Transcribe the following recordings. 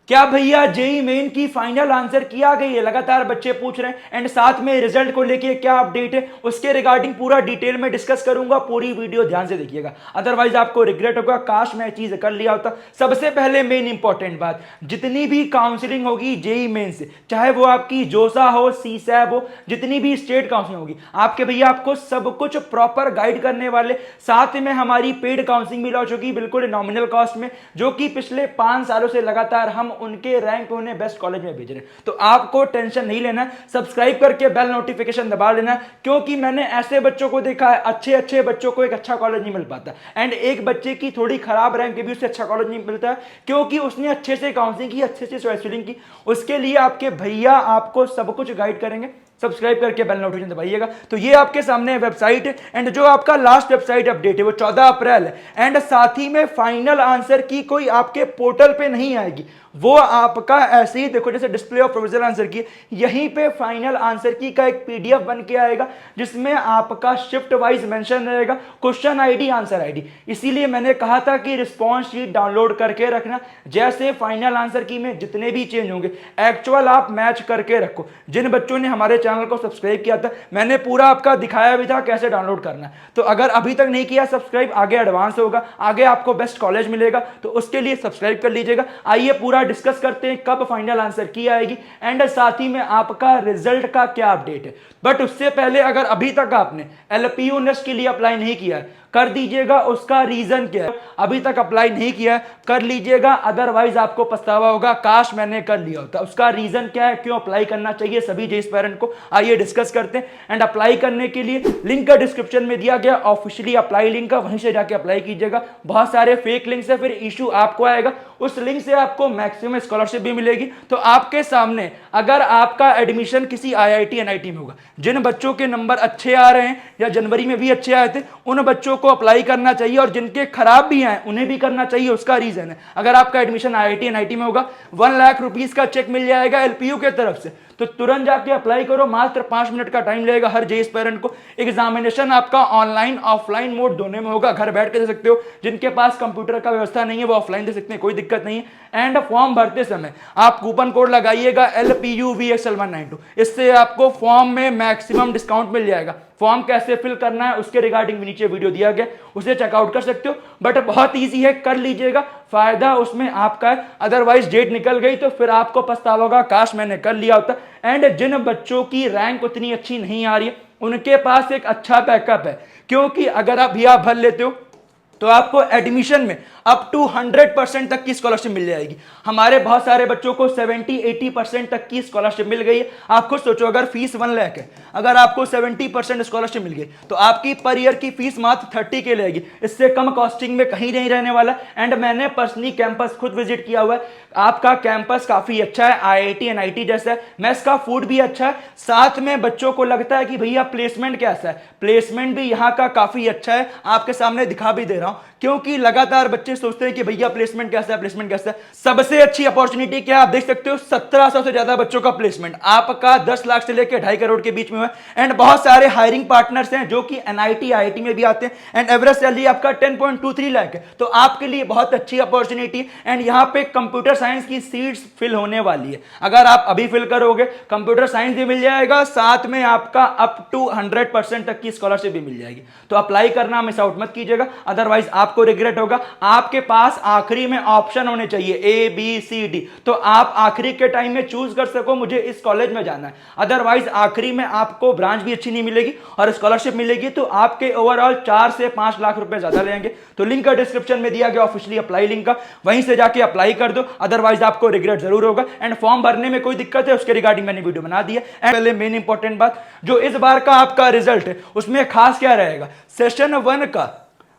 क्या भैया JEE main की फाइनल आंसर की आ गई है? लगातार बच्चे पूछ रहे हैं एंड साथ में रिजल्ट को लेके क्या अपडेट है उसके रिगार्डिंग पूरा डिटेल में डिस्कस करूंगा। पूरी वीडियो ध्यान से देखिएगा, अदरवाइज आपको रिग्रेट होगा, काश मैं चीज कर लिया होता। सबसे पहले मेन इंपॉर्टेंट बात, जितनी भी काउंसलिंग होगी जेई मेन से, चाहे वो आपकी जोसा हो, सीसैब हो, जितनी भी स्टेट काउंसलिंग होगी, आपके भैया आपको सब कुछ प्रॉपर गाइड करने वाले। साथ में हमारी पेड काउंसलिंग भी लॉन्च होगी बिल्कुल नॉमिनल कॉस्ट में, जो कि पिछले 5 सालों से लगातार हम उनके रैंक उन्हें बेस्ट कॉलेज में भेज रहे हैं। तो आपको टेंशन नहीं लेना, सब्सक्राइब करके बेल नोटिफिकेशन दबा लेना, क्योंकि मैंने ऐसे बच्चों को देखा है, अच्छे अच्छे बच्चों को एक अच्छा कॉलेज नहीं मिल पाता, एंड एक बच्चे की थोड़ी खराब रैंक के भी उससे अच्छा कॉलेज नहीं मिलता है, क्योंकि उसने अच्छे से काउंसलिंग की, अच्छे से चॉइस फिलिंग की। उसके लिए आपके भैया आपको सब कुछ गाइड करेंगे। सब्सक्राइब करके बेल नोटिफिकेशन दबाइएगा। तो ये आपके सामने वेबसाइट है, एंड जो आपका लास्ट वेबसाइट अपडेट है वो 14 अप्रैल है, एंड साथ ही में फाइनल आंसर की कोई आपके पोर्टल पे नहीं आएगी, वो आपका ऐसे ही देखो जैसे डिस्प्ले ऑफ प्रोविजनल आंसर की, यहीं पे फाइनल आंसर की का एक पीडीएफ बन के आएगा, जिसमें आपका शिफ्ट वाइज मेंशन रहेगा, क्वेश्चन आईडी, आंसर आईडी। इसीलिए मैंने कहा था कि रिस्पॉन्स शीट डाउनलोड करके रखना, जैसे फाइनल आंसर की में जितने भी चेंज होंगे एक्चुअल आप मैच करके रखो। जिन बच्चों ने हमारे चैनल को सब्सक्राइब किया था, मैंने पूरा आपका दिखाया भी था कैसे डाउनलोड करना है। तो अगर अभी तक नहीं किया सब्सक्राइब, आगे एडवांस होगा, आगे आपको बेस्ट कॉलेज मिलेगा, तो उसके लिए सब्सक्राइब कर लीजिएगा। आइए पूरा डिस्कस करते हैं कब फाइनल आंसर की आएगी, एंड साथ ही में आपका रिजल्ट का क्या अपडेट है। बट उससे पहले अगर अभी तक आपने एलपीयू नेस्ट के लिए अप्लाई नहीं किया है, कर दीजिएगा। उसका रीजन क्या है? अभी तक अप्लाई नहीं किया है, कर लीजिएगा, अदरवाइज आपको पछतावा होगा, काश मैंने कर लिया होता। उसका रीजन क्या है, क्यों अप्लाई करना चाहिए सभी जेईई पेरेंट को, आइए डिस्कस करते हैं। एंड अप्लाई करने के लिए लिंक डिस्क्रिप्शन में दिया गया ऑफिशियली अप्लाई लिंक का, वहीं से जाके अप्लाई कीजिएगा। बहुत सारे फेक लिंक से फिर इशू आपको आएगा, उस लिंक से आपको मैक्सिमम स्कॉलरशिप भी मिलेगी। तो आपके सामने अगर आपका एडमिशन किसी आईआईटी एनआईटी में होगा, जिन बच्चों के नंबर अच्छे आ रहे हैं या जनवरी में भी अच्छे आए थे, उन बच्चों को अप्लाई करना चाहिए, और जिनके खराब भी आए उन्हें भी करना चाहिए। उसका रीजन है, अगर आपका एडमिशन आईआईटी एनआईटी में होगा, 1 लाख रुपीस का चेक मिल जाएगा एलपीयू के तरफ से, तो तुरंत जाके अप्लाई करो। मात्र 5 मिनट का टाइम लगेगा हर जेईई पेरेंट को। एग्जामिनेशन आपका ऑनलाइन ऑफलाइन मोड दोनों में होगा, घर बैठ के दे सकते हो। जिनके पास कंप्यूटर का व्यवस्था नहीं है वो ऑफलाइन दे सकते हैं, कोई दिक्कत नहीं है। एंड फॉर्म भरते समय आप कूपन कोड लगाइएगा LPUVXL192, इससे आपको फॉर्म में मैक्सिमम डिस्काउंट मिल जाएगा। फॉर्म कैसे फिल करना है उसके रिगार्डिंग भी नीचे वीडियो दिया गया, उसे चेकआउट कर सकते हो। बट बहुत ईजी है, कर लीजिएगा, फायदा उसमें आपका है। अदरवाइज डेट निकल गई तो फिर आपको पछतावा होगा, काश मैंने कर लिया होता। एंड जिन बच्चों की रैंक उतनी अच्छी नहीं आ रही है, उनके पास एक अच्छा बैकअप है, क्योंकि अगर अभी आप भर लेते हो तो आपको एडमिशन में अप टू 100% तक की स्कॉलरशिप मिल जाएगी। हमारे बहुत सारे बच्चों को 70-80% तक की स्कॉलरशिप मिल गई है। आप खुद सोचो, अगर फीस 1 लाख है, अगर आपको 70% स्कॉलरशिप मिल गई तो आपकी पर ईयर की फीस मात्र 30 के लगेगी। इससे कम कॉस्टिंग में कहीं नहीं रहने वाला। एंड मैंने पर्सनली कैंपस खुद विजिट किया हुआ है, आपका कैंपस काफी अच्छा है, आईआईटी एनआईटी जैसा है, मेस का फूड भी अच्छा है। साथ में बच्चों को लगता है कि भैया प्लेसमेंट कैसा है, प्लेसमेंट भी यहाँ का काफी अच्छा है, आपके सामने दिखा भी दे रहा हूं, क्योंकि लगातार बच्चे सोचते हैं कि भैया प्लेसमेंट कैसा है, प्लेसमेंट कैसा है। सबसे अच्छी अपॉर्चुनिटी क्या आप देख सकते हो, 1700 से ज्यादा बच्चों का प्लेसमेंट आपका 10 लाख से लेकर 2.5 करोड़ के बीच में है। एंड बहुत सारे हायरिंग पार्टनर्स हैं जो कि एनआईटी आईआईटी में भी आते हैं। एंड एवरेज सैलरी आपका 10.23 लाख है, तो आपके लिए बहुत अच्छी अपॉर्चुनिटी। एंड यहाँ पे कंप्यूटर साइंस की सीट्स फिल होने वाली है, अगर आप अभी फिल करोगे कंप्यूटर साइंस भी मिल जाएगा, साथ में आपका अप टू 100% तक की स्कॉलरशिप भी मिल जाएगी। तो अप्लाई करना मिस आउट मत कीजिएगा, अदरवाइज आपको रिग्रेट होगा। आपके पास आखिरी में ऑप्शन होने चाहिए ABCD, तो आप आखिरी के टाइम में चूज कर सको मुझे इस कॉलेज में जाना है। अदरवाइज आखिरी में आपको ब्रांच भी अच्छी नहीं मिलेगी और स्कॉलरशिप मिलेगी तो आपके ओवरऑल 4 से 5 लाख रुपए ज्यादा लेंगे। तो लिंक डिस्क्रिप्शन में दिया गया ऑफिशियली अप्लाई लिंक का, वहीं से जाके अप्लाई कर दो, अदरवाइज आपको रिग्रेट जरूर होगा। एंड फॉर्म भरने में कोई दिक्कत है उसके रिगार्डिंग मैंने वीडियो बना दिया। एंड पहले मेन इंपॉर्टेंट बात, जो इस बार का आपका रिजल्ट है उसमें खास क्या रहेगा, सेशन 1 का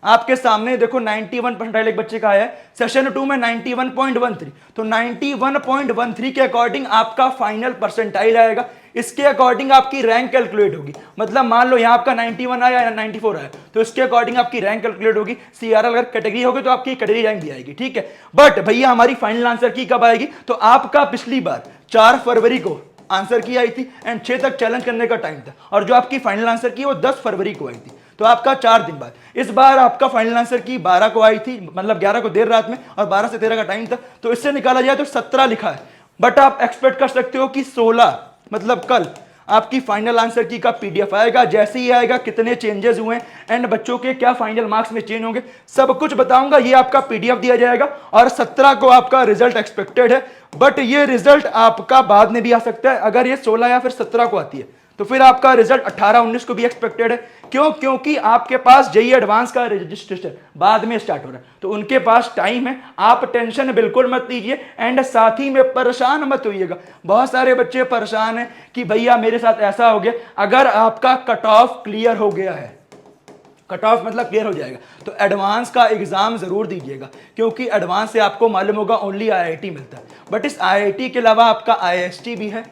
आपके सामने देखो 91% एक बच्चे का आया है, सेशन 2 में 91.13, तो 91.13 के अकॉर्डिंग आपका फाइनल परसेंटाइल आएगा। इसके अकॉर्डिंग आपकी रैंक कैलकुलेट होगी, मतलब मान लो यहां आपका 91 आया या 94 आया, तो इसके अकॉर्डिंग आपकी रैंक कैलकुलेट होगी। सीआरएल अगर कैटेगरी होगी तो आपकी कैटेगरी रैंक भी आएगी, ठीक है। बट भैया हमारी फाइनल आंसर की कब आएगी, तो आपका पिछली बार 4 फरवरी को आंसर की आई थी एंड 6 तक चैलेंज करने का टाइम था, और जो आपकी फाइनल आंसर की वो 10 फरवरी को आई थी। तो आपका 4 दिन बाद। इस बार आपका फाइनल आंसर की 12 को आई थी, मतलब 11 को देर रात में, और 12 से 13 का टाइम था, तो इससे निकाला जाए तो 17 लिखा है। बट आप एक्सपेक्ट कर सकते हो कि 16 मतलब कल आपकी फाइनल आंसर की का पीडीएफ आएगा। जैसे ही आएगा, कितने चेंजेस हुए एंड बच्चों के क्या फाइनल मार्क्स में चेंज होंगे, सब कुछ बताऊंगा। ये आपका पीडीएफ दिया जाएगा और 17 को आपका रिजल्ट एक्सपेक्टेड है। बट ये रिजल्ट आपका बाद में भी आ सकता है। अगर ये 16 या फिर 17 को आती है तो फिर आपका रिजल्ट 18-19 को भी एक्सपेक्टेड है। क्यों? क्योंकि आपके पास जेईई एडवांस का रजिस्ट्रेशन बाद में स्टार्ट हो रहा है, तो उनके पास टाइम है। आप टेंशन बिल्कुल मत लीजिए एंड साथ ही में परेशान मत होइएगा। बहुत सारे बच्चे परेशान हैं कि भैया मेरे साथ ऐसा हो गया। अगर आपका कट ऑफ क्लियर हो गया है, कट ऑफ मतलब क्लियर हो जाएगा, तो एडवांस का एग्जाम जरूर दीजिएगा, क्योंकि एडवांस से आपको मालूम होगा ओनली आईआईटी मिलता है। बट इस आईआईटी के अलावा आपका आईएसटी भी है,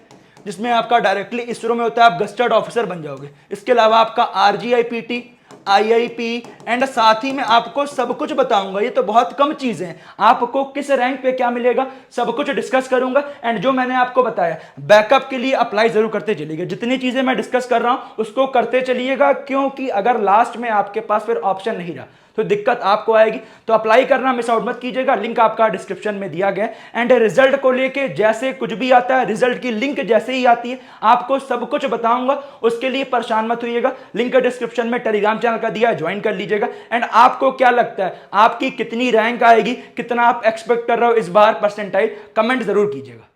जिसमें आपका डायरेक्टली इसरो में होता है, आप गस्टेड ऑफिसर बन जाओगे। इसके अलावा आपका आरजीआईपीटी, आईआईपी एंड साथ ही में आपको सब कुछ बताऊंगा। ये तो बहुत कम चीजें हैं, आपको किस रैंक पे क्या मिलेगा सब कुछ डिस्कस करूंगा। एंड जो मैंने आपको बताया, बैकअप के लिए अप्लाई जरूर करते चलिएगा। जितनी चीजें मैं डिस्कस कर रहा हूं उसको करते चलिएगा, क्योंकि अगर लास्ट में आपके पास फिर ऑप्शन नहीं रहा तो दिक्कत आपको आएगी। तो अप्लाई करना मिस आउट मत कीजिएगा, लिंक आपका डिस्क्रिप्शन में दिया गया है। एंड रिजल्ट को लेके जैसे कुछ भी आता है, रिजल्ट की लिंक जैसे ही आती है आपको सब कुछ बताऊंगा, उसके लिए परेशान मत होइएगा। लिंक डिस्क्रिप्शन में टेलीग्राम चैनल का दिया है, ज्वाइन कर लीजिएगा। एंड आपको क्या लगता है आपकी कितनी रैंक आएगी, कितना आप एक्सपेक्ट कर रहे हो इस बार परसेंटाइल, कमेंट जरूर कीजिएगा।